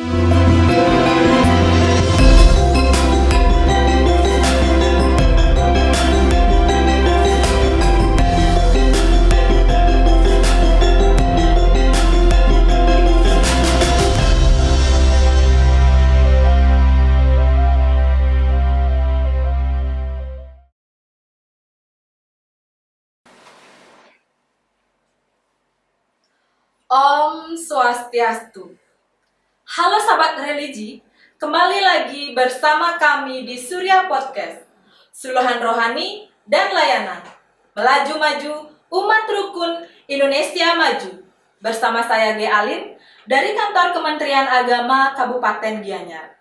Om Swastiastu. Halo sahabat religi, kembali lagi bersama kami di Surya Podcast, Suluhan Rohani dan Layanan. Melaju maju, umat rukun Indonesia maju. Bersama saya G. Alin dari Kantor Kementerian Agama Kabupaten Gianyar.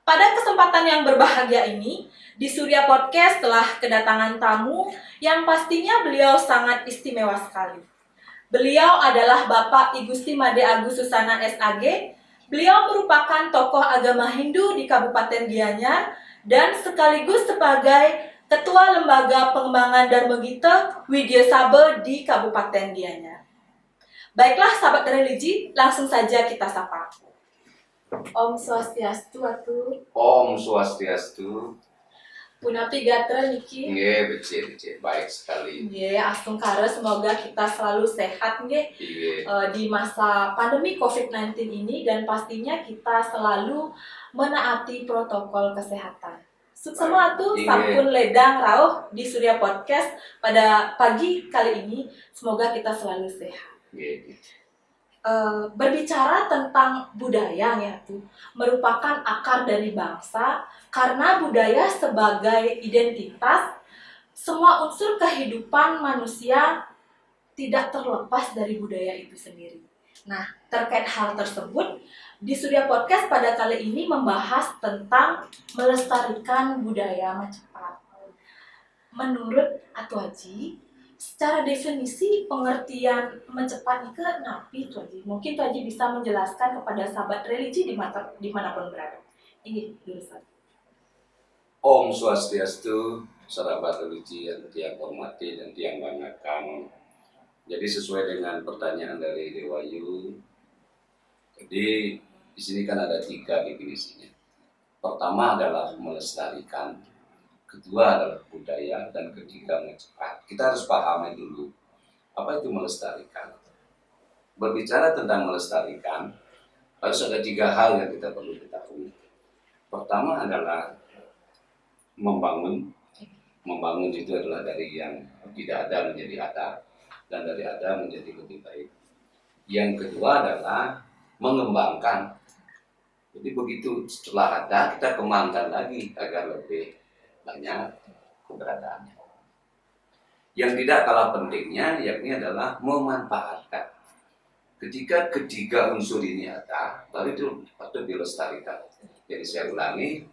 Pada kesempatan yang berbahagia ini, di Surya Podcast telah kedatangan tamu yang pastinya beliau sangat istimewa sekali. Beliau adalah Bapak I Gusti Made Agus Susana SAG. Beliau merupakan tokoh agama Hindu di Kabupaten Gianyar dan sekaligus sebagai Ketua Lembaga Pengembangan Dharma Gita Widya Sabe di Kabupaten Gianyar. Baiklah sahabat religi, langsung saja kita sapa. Om Swastiastu atuh. Om Swastiastu. Punapi gatra niki. Nggih, becik, baik sekali. Nggih, astung kare semoga kita selalu sehat nggih di masa pandemi COVID-19 ini dan pastinya kita selalu menaati protokol kesehatan. Semua tuh sampun ledang rauh di Surya Podcast pada pagi kali ini, semoga kita selalu sehat. Berbicara tentang budaya ya tuh merupakan akar dari bangsa karena budaya sebagai identitas semua unsur kehidupan manusia tidak terlepas dari budaya itu sendiri. Nah, terkait hal tersebut di Surya Podcast pada kali ini membahas tentang melestarikan budaya Majapahit. Menurut Atu Haji, secara definisi pengertian Majapahit itu napi Tuh Haji. Mungkin Tuh Haji bisa menjelaskan kepada sahabat religi dimanapun berada. Ini dulu Ustaz. Om Swastiastu, sahabat religi yang tiang hormati dan tiang banggakan. Jadi sesuai dengan pertanyaan dari Dewayu, jadi di sini kan ada 3 definisinya. Pertama adalah melestarikan, kedua adalah budaya, dan ketiga Majapahit. Kita harus pahami dulu, apa itu melestarikan. Berbicara tentang melestarikan, harus ada 3 hal yang kita perlu ketahui. Pertama adalah membangun. Membangun itu adalah dari yang tidak ada menjadi ada, dan dari ada menjadi lebih baik. Yang kedua adalah mengembangkan. Jadi begitu setelah ada, kita kembangkan lagi agar lebih banyak keberadaannya. Yang tidak kalah pentingnya yakni adalah memanfaatkan. Ketika ketiga unsur ini ada, baru itu patut dilestarikan. Jadi saya ulangi,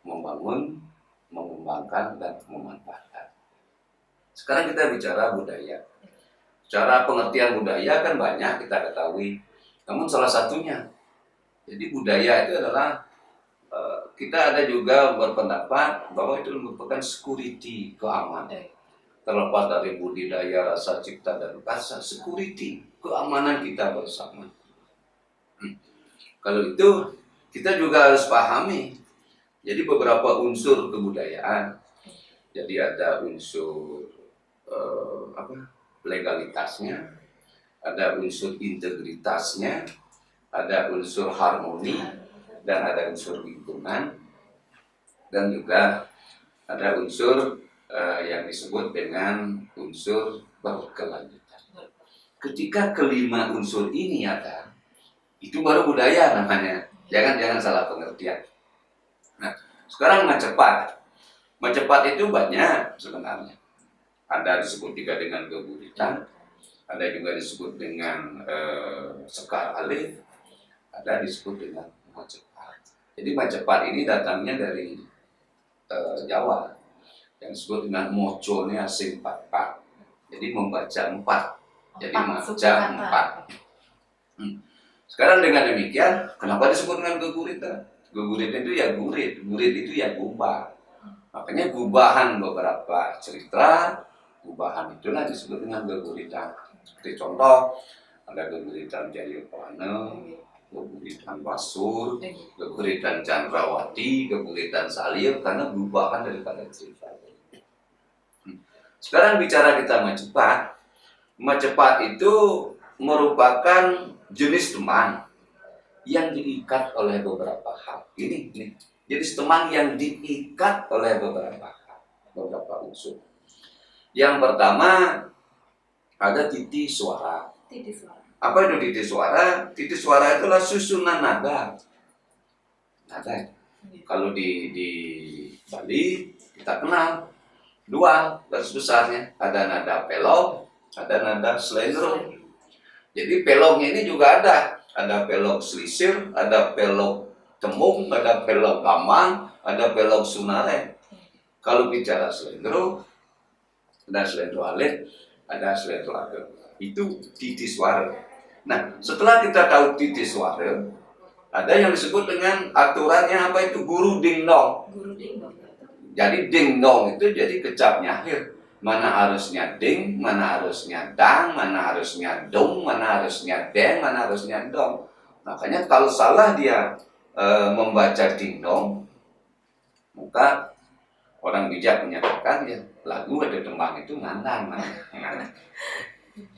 membangun, mengembangkan, dan memanfaatkan. Sekarang kita bicara budaya. Cara pengertian budaya kan banyak kita ketahui, namun salah satunya, jadi budaya itu adalah kita ada juga berpendapat bahwa itu merupakan security, keamanan. Terlepas dari budidaya, rasa cipta, dan rasa security, keamanan kita bersama. Kalau itu kita juga harus pahami. Jadi beberapa unsur kebudayaan. Jadi ada unsur legalitasnya, ada unsur integritasnya, ada unsur harmoni, dan ada unsur lingkungan, dan juga ada unsur yang disebut dengan unsur berkelanjutan. Ketika kelima unsur ini ada, itu baru budaya namanya. Jangan salah pengertian. Nah, sekarang Majapahit. Majapahit itu banyak sebenarnya. Ada disebut juga dengan Geburitan, ada juga disebut dengan Sekar Alif, ada disebut dengan Majapahit. Jadi Majapahit ini datangnya dari Jawa, yang disebut dengan moconya sing pat. Jadi membaca 4, jadi maca 4. Sekarang dengan demikian, kenapa disebut dengan Geguritan? Geguritan itu ya gurit itu ya gubah. Makanya gubahan beberapa cerita, gubahan itulah disebut dengan Geguritan. Seperti contoh, ada Geguritan Jayapurana, Geburitan Basur, Geburitan Chandrawati, Geburitan Salir, karena perubahan daripada cerita. Sekarang bicara kita Majapahit. Majapahit itu merupakan jenis teman yang diikat oleh beberapa hal. Ini jenis teman yang diikat oleh beberapa hal, beberapa unsur. Yang pertama ada titi suara. Titi suara. Apa itu titi suara? Titi suara itulah susunan nada. Nada. Kalau di Bali kita kenal dua garis besarnya. Ada nada pelog, ada nada slendro. Jadi pelognya ini juga ada. Ada pelog selisir, ada pelog temung, ada pelog gamang, ada pelog sunare. Kalau bicara slendro, ada slendro alit, ada slendro ageng. Itu titi suara. Nah, setelah kita tahu titi suara, ada yang disebut dengan aturannya apa itu guru dingdong. Guru dingdong. Jadi dingdong itu jadi kecapnya akhir. Mana harusnya ding, mana harusnya dang, mana harusnya dong, mana harusnya deng, mana harusnya dong. Makanya kalau salah dia membaca dingdong, maka orang bijak menyatakan ya lagu ada tembang itu ngandang.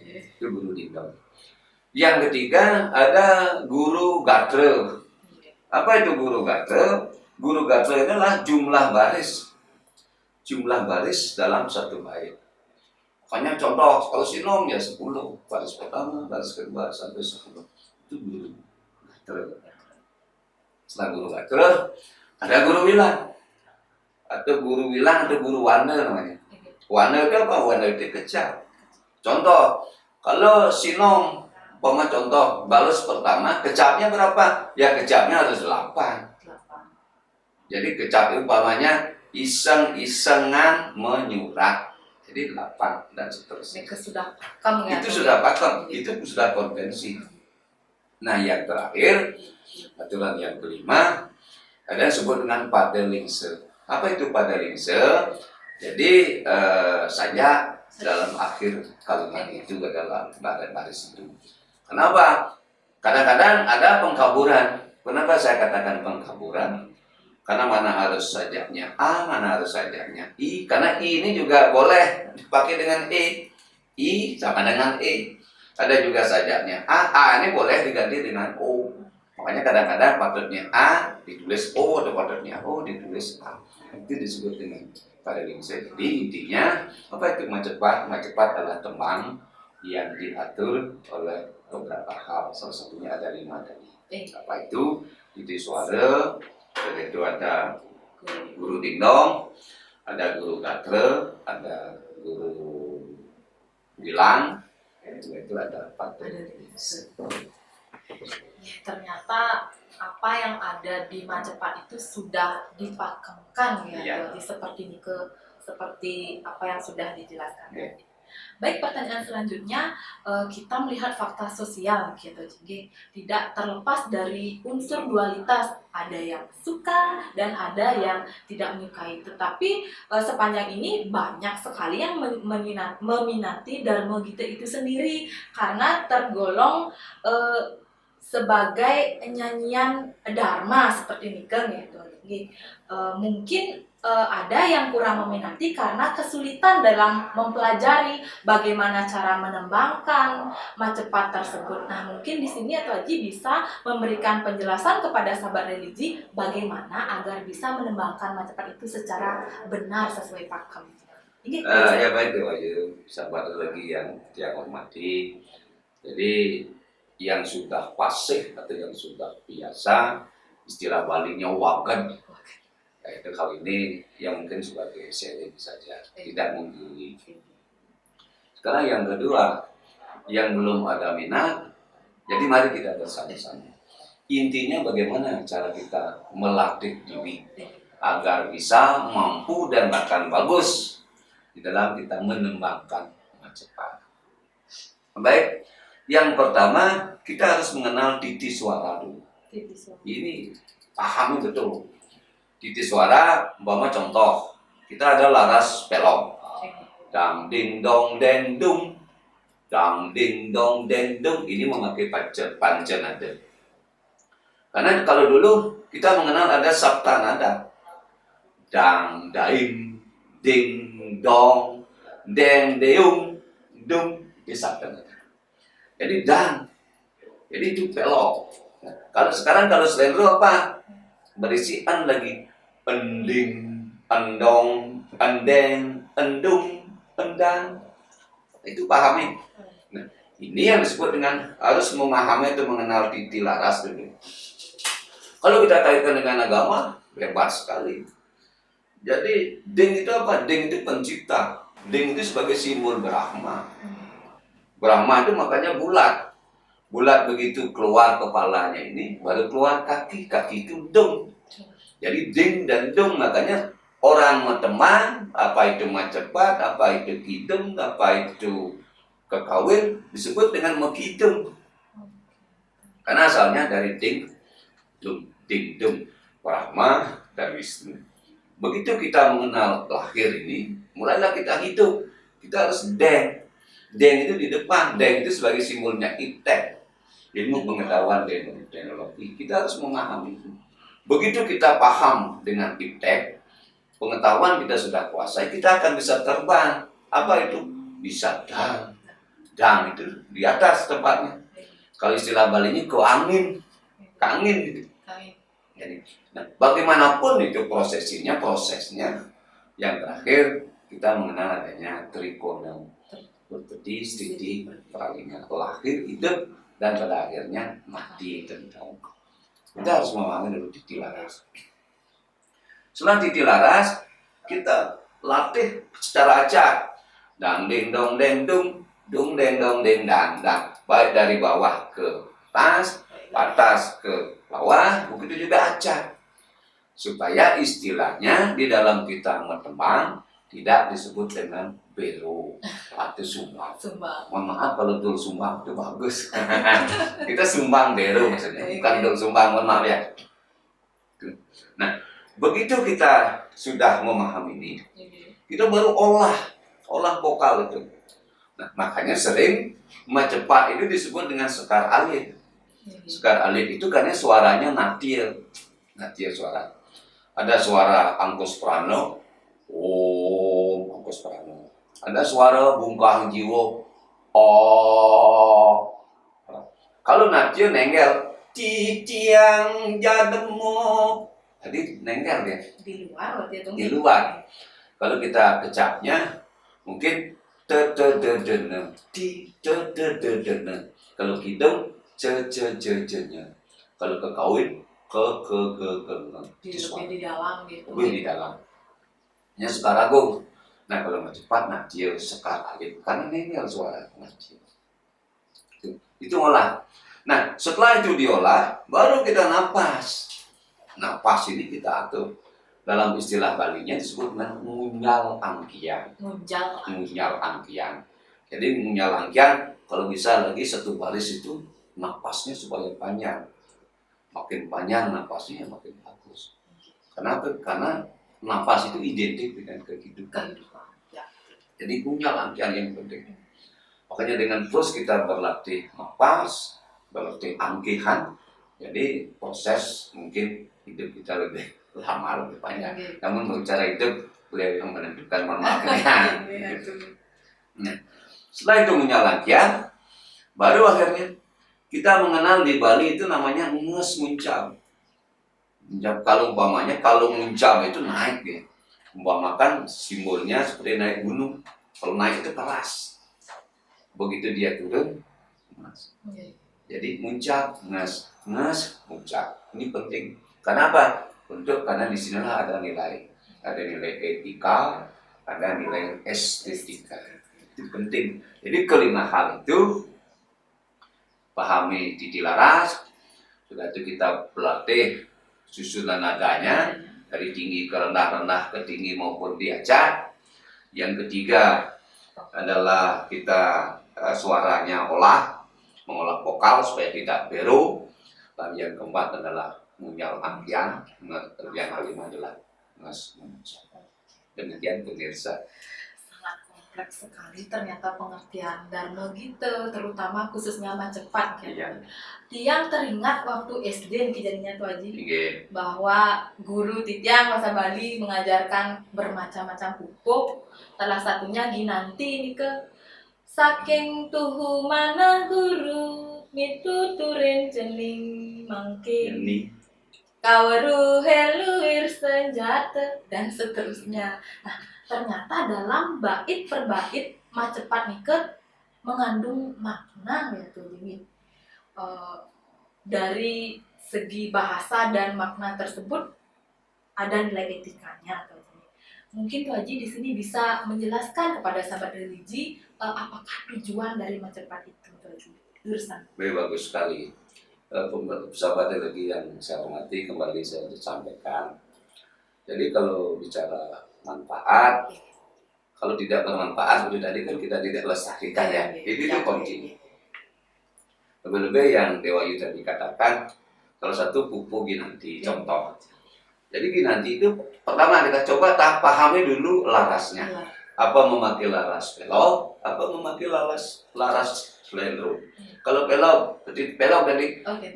Itu guru dingdong. Yang ketiga ada guru gatre. Apa itu guru gatre? Guru gatre adalah jumlah baris. Jumlah baris dalam satu bait. Makanya contoh kalau sinom ya 10, baris pertama, baris kedua sampai 10. Itu guru gatre. Setelah guru gatre ada guru wilang. Atau guru wilang atau guru wana namanya. Wana itu apa? Wana itu kecap. Contoh kalau sinom, contoh baris pertama, kecapnya berapa? Ya kecapnya harus 8. Jadi kecap umpamanya iseng-isengan menyurat. Jadi 8 dan seterusnya. Itu sudah pakem ya. Itu sudah pakem, itu sudah konvensi. Nah yang terakhir, aturan yang kelima, ada yang disebut dengan padelingse. Apa itu padelingse? Jadi saja dalam akhir kalimat itu adalah baris itu. Kenapa? Kadang-kadang ada pengkaburan. Kenapa saya katakan pengkaburan? Karena mana harus sajaknya A, mana harus sajaknya I. Karena I ini juga boleh dipakai dengan E. I sama dengan E. Ada juga sajaknya A ini boleh diganti dengan O. Makanya kadang-kadang patutnya A ditulis O atau patutnya O ditulis A. Itu disebut dengan padelingse. Jadi intinya apa itu Majapahit? Majapahit adalah teman yang diatur oleh beberapa hal. Salah satunya ada 5 tadi. Apa itu? Titi suara. Jadi itu ada guru dingdong, ada guru gatre, ada guru bilang, itu ada padelingse. Ternyata apa yang ada di Majapahit itu sudah dipakemkan ya. Jadi seperti apa yang sudah dijelaskan. Ya. Baik, pertanyaan selanjutnya kita melihat fakta sosial gitu. Jadi tidak terlepas dari unsur dualitas, ada yang suka dan ada yang tidak menyukai. Tetapi sepanjang ini banyak sekali yang meminati Dharma Gita itu sendiri karena tergolong sebagai nyanyian Dharma seperti Nigeng gitu. Mungkin ada yang kurang meminati karena kesulitan dalam mempelajari bagaimana cara menembangkan Majapahit tersebut. Nah, mungkin di sini Atau Aji bisa memberikan penjelasan kepada sahabat religi bagaimana agar bisa menembangkan Majapahit itu secara benar sesuai pakem. Ya baik Dewayu, sahabat religi yang dia hormati. Jadi yang sudah fasih atau yang sudah biasa, istilah Balinya wagan. Itu kali ini yang mungkin sebagai sharing saja, tidak menggurui. Sekarang yang kedua, yang belum ada minat, jadi mari kita bersama-sama. Intinya bagaimana cara kita melatih diri agar bisa mampu dan bahkan bagus di dalam kita menembangkan Majapahit. Baik, yang pertama kita harus mengenal titi suara dulu. Ini pahami betul. Titi suara, umpama contoh, kita ada laras pelong. Dang ding dong dendung. Dang ding dong dendung. Ini memakai panca nada. Karena kalau dulu kita mengenal ada sabta nada. Dang, daing, ding, dong, deng, deung, dung. Itu sabta nada. Jadi dang. Jadi itu pelok. Nah, kalau sekarang kalau slendro apa? Berisian lagi. Ending, endong, endeng, endung, endang. Itu pahami. Nah, ini yang disebut dengan harus memahami atau mengenal titi laras dulu. Kalau kita kaitkan dengan agama, bebas sekali. Jadi, ding itu apa? Ding itu pencipta. Ding itu sebagai simbol Brahma. Brahma itu makanya bulat. Bulat begitu keluar kepalanya ini, baru keluar kaki. Kaki itu dung. Jadi, ding dan dung makanya orang teman, apa itu cepat, apa itu kidung, apa itu kekawin, disebut dengan mekidung. Karena asalnya dari ding, dung, Brahma dan Wisnu. Begitu kita mengenal lahir ini, mulailah kita hidup. Kita harus deng. Deng itu di depan. Deng itu sebagai simbolnya iptek. Ilmu pengetahuan dan teknologi. Kita harus memahami itu. Begitu kita paham dengan iptek, pengetahuan kita sudah kuasai, kita akan bisa terbang. Apa itu? Bisa dang. Dang itu di atas tempatnya. Kalau istilah Balinya ke angin. Ke angin gitu. Jadi, nah, bagaimanapun itu prosesnya yang terakhir kita mengenal adanya trikonam, berpedi, stidi, pralinga, lahir, hidup, dan pada akhirnya mati tentang. Kita harus memahami dulu titi laras. Setelah titi laras, kita latih secara acak, dang ding dong deng dung deng dong deng dang dang, baik dari bawah ke atas ke bawah, begitu juga acak. Supaya istilahnya di dalam kita bertembang tidak disebut dengan bero atau sumbang. Mohon maaf kalau dul sumbang itu bagus. Kita sumbang bero maksudnya, bukan dul sumbang, mohon maaf ya. Nah, begitu kita sudah memahami ini, kita baru olah vokal itu. Nah, makanya sering cepat itu disebut dengan sekar alit. Sekar alit itu karena suaranya natir suara. Ada suara angkus prano, angkus prano. Ada suara bungkang jiwo, Kalau natir nenggel, titiang jademo. Tadi nenggel dia. Di luar. Kalau kita kecapnya, mungkin te-te-de-de-ne, ti-te-de-de-de-ne. Kalau kidung, ce-ce-ce-ce-nya. Kalau kekawin, ke di dalam gitu. Di dalam. Ya suka ragu. Nah kalau mau cepat, dia sekar alit. Karena nenggel suara natir. Itu olah. Nah setelah itu diolah, baru kita napas. Napas ini kita atur. Dalam istilah Balinya disebut dengan ngunyal angkian. Ngunyal angkian. Jadi ngunyal angkian, kalau bisa lagi satu baris itu napasnya supaya panjang. Makin panjang napasnya makin bagus. Kenapa? Karena napas itu identik dengan kehidupan. Jadi ngunyal angkian yang penting. Makanya dengan terus kita berlatih napas, berlatih angkihan, jadi proses mungkin hidup kita lebih lama, lebih panjang. Namun berbicara hidup, beliau yang menentukan manfaatnya. Nah, setelah itu menyalakan, baru akhirnya kita mengenal di Bali itu namanya nges muncam. Kalau umpamanya, kalau muncam itu naik ya. Umpamakan simbolnya seperti naik gunung. Kalau naik itu keras. Begitu dia turun, nges. Jadi muncak, nges, muncak. Ini penting. Kenapa? Karena di sinilah ada nilai etika, ada nilai estetika. Itu penting. Jadi kelima hal itu pahami titi laras, sudah itu kita berlatih susunan nadanya dari tinggi ke rendah ke tinggi maupun diacak. Yang ketiga adalah kita suaranya mengolah vokal supaya tidak bero. Dan yang keempat adalah ngunyal angkian, yang kelima adalah nges muncak. Demikian pemirsa. Sangat kompleks sekali ternyata pengertian Dharma gitu, terutama khususnya Macepat kan. Iya. Tiang teringat waktu SD kejadiannya tuh Haji, Oke. bahwa guru Titiang bahasa Bali mengajarkan bermacam-macam pupuk, salah satunya ginanti ini ke saking tuhu mana guru mituturin jening mangke Ini kaweru heluir senjata dan seterusnya. Nah, ternyata dalam bait per bait Macepat niket mengandung makna ya tuh Jimmy. Dari segi bahasa dan makna tersebut ada nilai etikanya tuh Jimmy. Mungkin Tuh Haji di sini bisa menjelaskan kepada sahabat religi apakah tujuan dari Macepat itu Tuh Haji. Jurusan. bagus sekali. Sahabat lagi yang saya hormati, kembali saya sampaikan. Jadi kalau bicara manfaat, kalau tidak bermanfaat, seperti tadi kan kita tidak lestarikan ya. Itu kunci. Lebih-lebih yang Dewa Yu tadi katakan, salah satu pupuk ginanti, contoh. Jadi ginanti itu pertama kita coba pahami dulu larasnya. Apa memakai laras pelok, apa memakai laras selendro. Kalau pelok tadi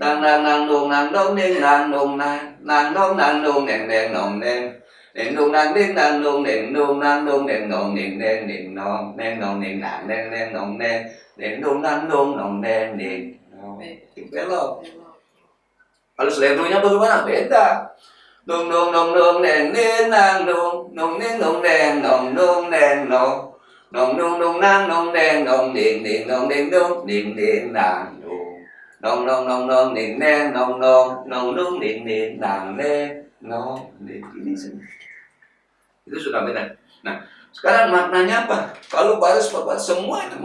nang dong neng nang dong neng neng nong neng neng dong nang ding nang dong neng dong nang dong neng nong neng neng neng nong neng nong neng nang neng neng nong neng neng dong nang dong nong neng neng itu pelok. Kalau selendronya bagaimana? Beda. Dong dong dong dong neng neng nang dong nong neng nong neng nong nong neng nong nong nong nong nang nong neng nong neng neng nong neng dong neng neng nang dong nong nong nong nong neng neng nong nong nong nong neng neng nang neng nong neng ini itu sudah beda. Nah sekarang maknanya apa? Kalau baris semua itu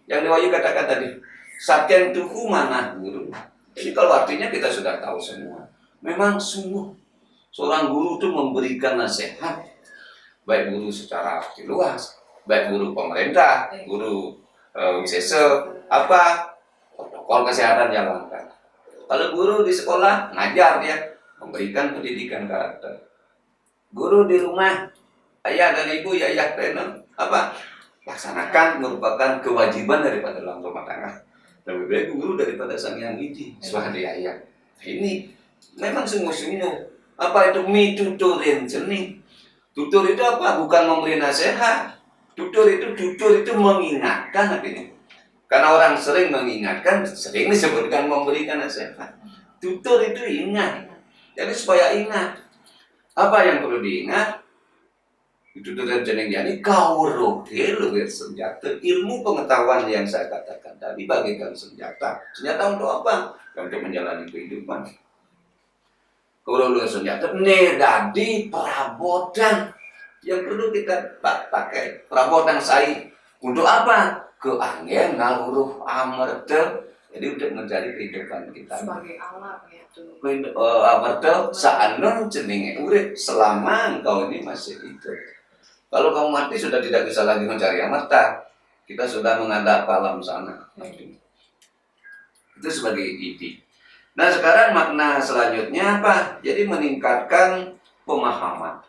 yang Dewa Yu katakan tadi saken tuhu mana guru. Jadi kalau artinya kita sudah tahu semua. Memang sungguh seorang guru itu memberikan nasihat, baik guru secara arti luas, baik guru pemerintah, guru wisesa, apa protokol kesehatan jalankan. Kalau guru di sekolah ngajar dia, memberikan pendidikan karakter. Guru di rumah, ayah dan ibu, ayah dan apa laksanakan merupakan kewajiban daripada dalam rumah tangga. Lebih baik guru daripada sang yang widi sebagai ayah. Ini memang sungguh-sungguh. Apa itu mituturin jening? Tutur itu apa? Bukan memberi nasihat. Tutur itu mengingatkan artinya. Karena orang sering mengingatkan, sering disebutkan memberikan nasihat. Tutur itu ingat. Jadi supaya ingat. Apa yang perlu diingat? Tuturan jening yani kawruh luwih senjata. Ilmu pengetahuan yang saya katakan tadi bagaikan senjata. Senjata untuk apa? Untuk menjalani kehidupan. Kalau senjata nedadi perabotan yang perlu kita pakai perabotan sai untuk apa? Keanggen ngaluruh amerta. Jadi untuk menjadi kehidupan kita sebagai alat gitu. Amerta saanon jenenge urip selama engkau ini masih hidup. Kalau kamu mati sudah tidak bisa lagi mencari amerta. Kita sudah menghadap alam sana. Itu sebagai ide. Nah sekarang makna selanjutnya apa? Jadi meningkatkan pemahaman.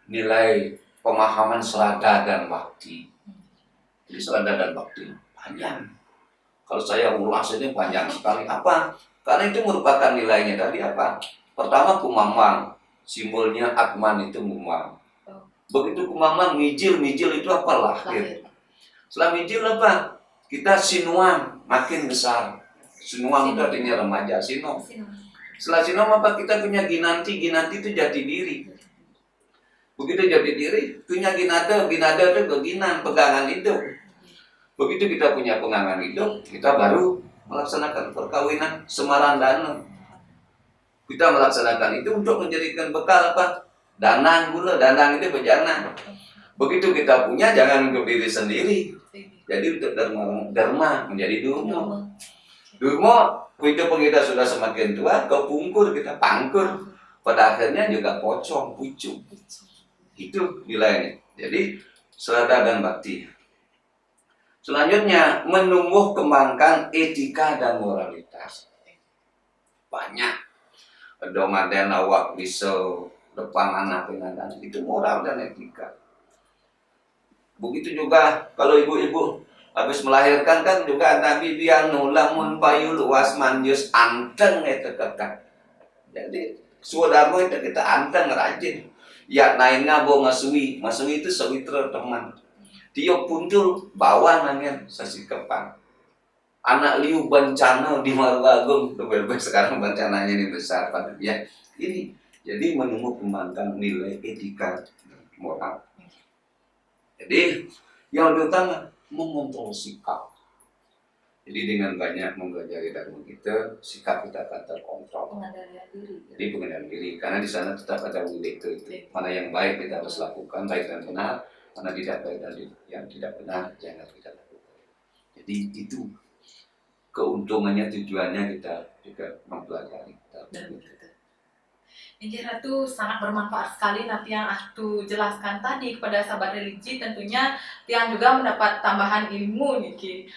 Nilai pemahaman selada dan bakti. Jadi selada dan bakti panjang. Kalau saya ulas ini panjang sekali. Apa? Karena itu merupakan nilainya tadi apa? Pertama kumamang. Simbolnya Atman itu kumamang. Begitu kumamang mijil itu apa? Lahir. Setelah mijil apa? Kita sinuang makin besar. Sinuang itu artinya remaja, sinom. Setelah sinom apa? Kita punya ginanti itu jati diri. Begitu jati diri, punya ginada itu keginan, pegangan hidup. Begitu kita punya pegangan hidup, kita baru melaksanakan perkawinan semarandana. Kita melaksanakan itu untuk menjadikan bekal apa? Danang gula, danang itu bejana. Begitu kita punya, jangan untuk diri sendiri. Jadi untuk dharma menjadi durma. Durma, hidup kita sudah semakin tua, kepungkur kita pangkur. Pada akhirnya juga pocong, pucuk. Itu nilainya. Jadi selada dan bakti. Selanjutnya menumbuh kembangkan etika dan moralitas. Banyak. Domaden awak bisa depan anak itu moral dan etika. Begitu juga kalau ibu-ibu habis melahirkan kan juga Nabi biang lamun payu luas manjus anteng itu kakak. Jadi saudara itu kita anteng rajin. Ya nain ngabo masui itu sawitra teman. Tiap puntul bawa nangin sasi kepang. Anak liu bencana di Marwagung, lebih sekarang bencananya ini besar pada ya. Ini jadi menumbuh kembangkan nilai etika moral. Jadi yang lebih utama mengontrol sikap. Jadi dengan banyak mempelajari dharma kita, sikap kita akan terkontrol. Pengendalian diri. Jadi pengendalian diri, karena di sana tetap ada itu. Mana yang baik kita harus lakukan, baik dan benar. Mana tidak baik dan yang tidak benar jangan kita lakukan. Jadi itu keuntungannya, tujuannya kita juga mempelajari dharma kita. Ini Ratu sangat bermanfaat sekali nanti yang aku jelaskan tadi kepada sahabat religi, tentunya yang juga mendapat tambahan ilmu nih.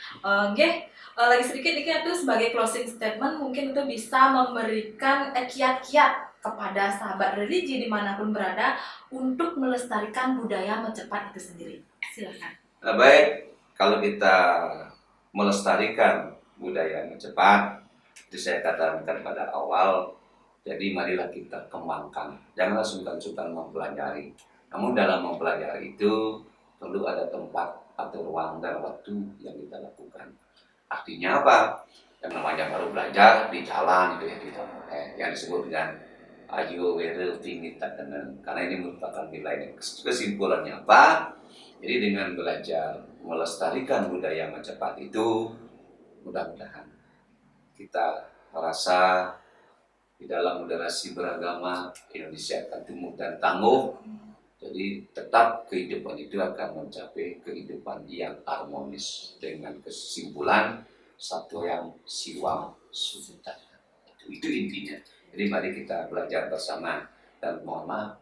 Lagi sedikit nih Ratu sebagai closing statement mungkin itu bisa memberikan kiat-kiat kepada sahabat religi dimanapun berada untuk melestarikan budaya Macepat itu sendiri. Silakan. Nah, baik, kalau kita melestarikan budaya Macepat, itu saya katakan pada awal. Jadi marilah kita kembangkan, janganlah sungkan-sungkan mempelajari. Namun dalam mempelajari itu perlu ada tempat atau ruang dan waktu yang kita lakukan. Artinya apa? Yang namanya baru belajar di jalan itu ya kita, yang disebut dengan ayo were tinggi takanan. Karena ini merupakan nilai. Kesimpulannya apa? Jadi dengan belajar melestarikan budaya Macepat itu, mudah-mudahan kita merasa di dalam moderasi beragama Indonesia akan tumbuh dan tangguh. Jadi tetap kehidupan itu akan mencapai kehidupan yang harmonis dengan kesimpulan satu yang siwang sultan. Itu intinya. Jadi mari kita belajar bersama dan mohon maaf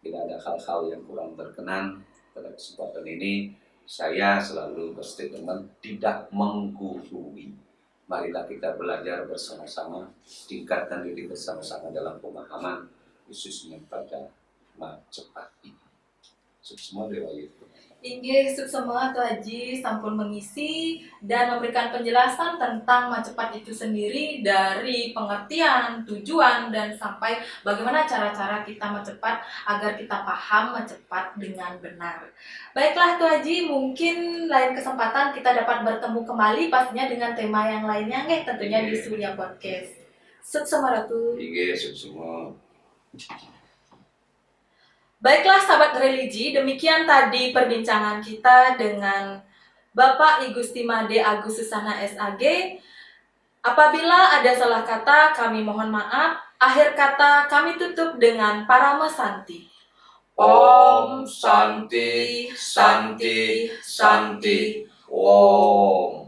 bila ada hal-hal yang kurang berkenan pada kesempatan ini. Saya selalu berstatement tidak menggurui. Marilah kita belajar bersama-sama, tingkatkan diri bersama-sama dalam pemahaman, khususnya pada Macepat ini. Semua riwayat. Inggih semua Tuh Haji sampun mengisi dan memberikan penjelasan tentang Macepat itu sendiri dari pengertian, tujuan, dan sampai bagaimana cara-cara kita Macepat agar kita paham Macepat dengan benar. Baiklah Tuh Haji, mungkin lain kesempatan kita dapat bertemu kembali pastinya dengan tema yang lainnya tentunya di Surya Podcast. Sukses Ratu. Inggih semua. Baiklah sahabat religi, demikian tadi perbincangan kita dengan Bapak I Gusti Made Agus Susana SAG. Apabila ada salah kata, kami mohon maaf. Akhir kata kami tutup dengan Parama Santi. Om Santi, Santi, Santi, Om.